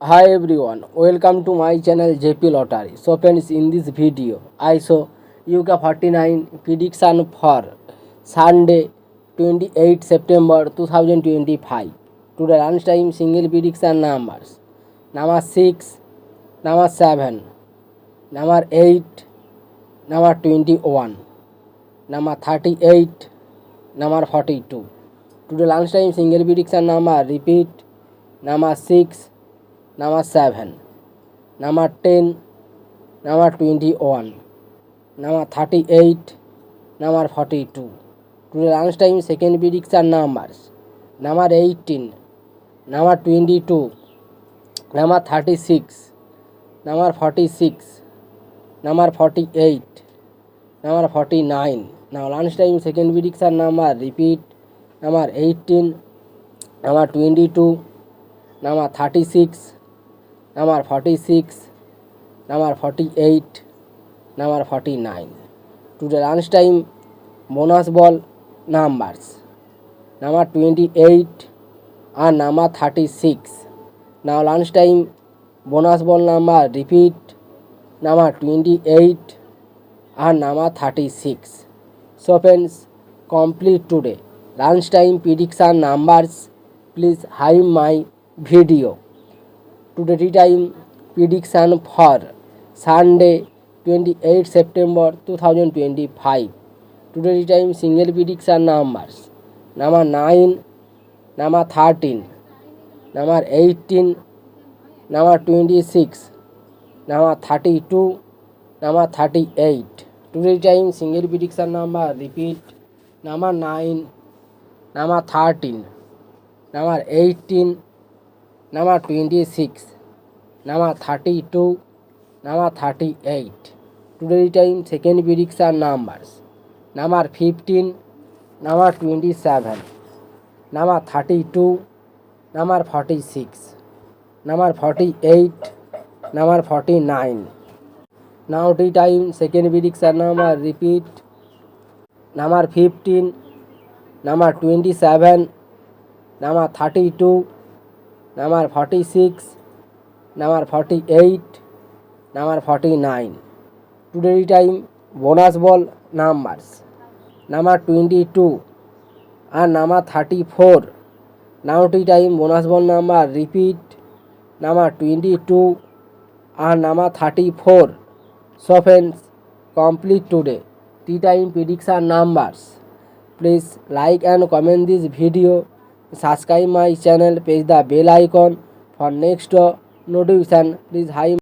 Hi everyone, welcome to my channel JP Lottery. So friends, in this video, I show UK 49 prediction for Sunday 28 September 2025. Today lunchtime single prediction numbers. Number 6, number 7, number 8, number 21, number 38, number 42. Today lunchtime single prediction number repeat number 6, number 7, number 10, number 21, number 38, number 42. Today lunchtime second prediction numbers number 18, number 22, number 36, number 46, number 48, number 49. Now lunchtime second prediction number repeat number 18, number 22, number 36, number 46, number 48, number 49. Today lunchtime bonus ball numbers number 28 and number 36. Now lunchtime bonus ball number repeat number 28 and number 36. So friends, complete today lunchtime prediction numbers. Please hide my video. Today time prediction for Sunday 28 September 2025. Today time single prediction numbers number 9, number 13, number 18, number 26, number 32, number 38. Today time single prediction number repeat number 9, number 13, number 18, number 26, number 32, number 38. Today time second prediction numbers number 15, number 27, number 32, number 46, number 48, number 49. Now the time second prediction number repeat number 15, number 27, number 32, number 46, number 48, number 49. Today time bonus ball numbers number 22 and number 34. Now the time bonus ball number repeat number 22 and number 34. So friends, complete today tea time prediction numbers. Please like and comment this video. Subscribe my channel, press the bell icon for next notification. Please hi.